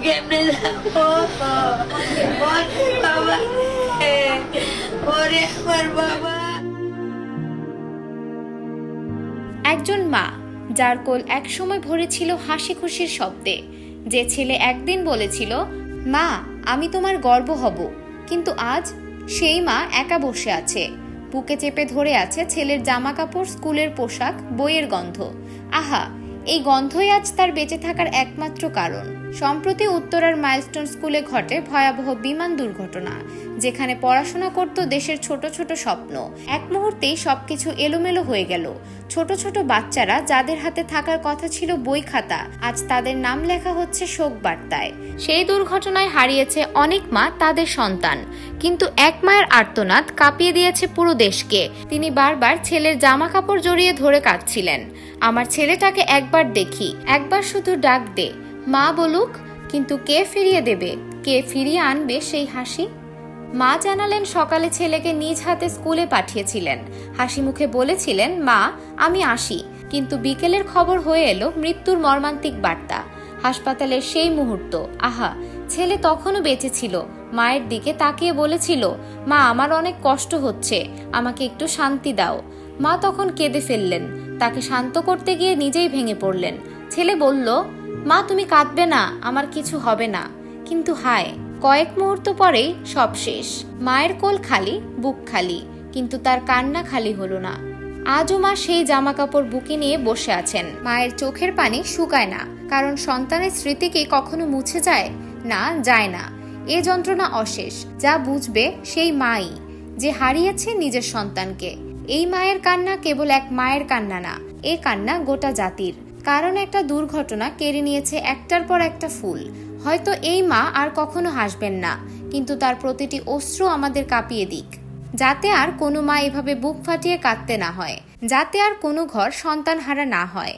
কেমনে যাবো? ওরে বাবা, ওরে আমার বাবা। একজন মা যার কোল একসময় ভরে ছিল হাসি খুশির শব্দে, যে ছেলে একদিন বলেছিল, মা আমি তোমার গর্ব হব, কিন্তু আজ সেই মা একা বসে আছে, বুকে চেপে ধরে আছে ছেলের জামা কাপড়, স্কুলের পোশাক, বইয়ের গন্ধ। আহা, এই গন্ধই আজ তার বেঁচে থাকার একমাত্র কারণ। সম্প্রতি উত্তরার মাইলস্টোন স্কুলে ঘটে ভয়াবহ বিমান দুর্ঘটনা, যেখানে পড়াশোনা করত দেশের ছোট ছোট স্বপ্ন। এক মুহূর্তেই সবকিছু এলোমেলো হয়ে গেল। ছোট ছোট বাচ্চারা যাদের হাতে থাকার কথা ছিল বই খাতা, আজ তাদের নাম লেখা হচ্ছে শোক বার্তায়। সেই দুর্ঘটনায় হারিয়েছে অনেক মা তাদের সন্তান, কিন্তু এক মায়ের আর্তনাদ কাঁপিয়ে দিয়েছে পুরো দেশকে। তিনি বারবার ছেলের জামা কাপড় জড়িয়ে ধরে কাঁদছিলেন, আমার ছেলেটাকে একবার দেখি, একবার শুধু ডাক দে, মা বলুক। কিন্তু কে ফিরিয়ে দেবে, কে ফিরিয়ে আনবে সেই হাসি? মা জানালেন সকালে ছেলেকে নিজ হাতে স্কুলে পাঠিয়েছিলেন, হাসি মুখে বলেছিলেন, মা আমি আসি। কিন্তু বিকেলের খবর হয়ে এলো মৃত্যুর মর্মান্তিক বার্তা। হাসপাতালের সেই মুহূর্ত, আহা, ছেলে তখনও বেঁচে ছিল, মায়ের দিকে তাকিয়ে বলেছিল, মা আমার অনেক কষ্ট হচ্ছে, আমাকে একটু শান্তি দাও। মা তখন কেঁদে ফেললেন, তাকে শান্ত করতে গিয়ে নিজেই ভেঙে পড়লেন। ছেলে বলল, মা তুমি কাঁদবে না, আমার কিছু হবে না। কিন্তু হায়, কয়েক মুহূর্ত পরেই সব শেষ। মায়ের কোল খালি, বুক খালি, কিন্তু তার কান্না খালি হলো না। আজও মা সেই জামা কাপড় বুকে নিয়ে বসে আছেন। মায়ের চোখের পানি শুকায় না, কারণ সন্তানের স্মৃতি কি কখনো মুছে যায়? না, যায় না। এ যন্ত্রণা অশেষ। যা বুঝবে সেই মাই, যে হারিয়েছে নিজের সন্তানকে। এই মায়ের কান্না কেবল এক মায়ের কান্না না, এ কান্না গোটা জাতির। কারণ একটা দুর্ঘটনা কেড়ে নিয়েছে একটার পর একটা ফুল। হয়তো এই মা আর কখনো হাসবেন না, কিন্তু তার প্রতিটি অশ্রু আমাদের কাঁপিয়ে দিক, যাতে আর কোনো মা এভাবে বুক ফাটিয়ে কাঁদতে না হয়, যাতে আর কোনো ঘর সন্তান হারা না হয়।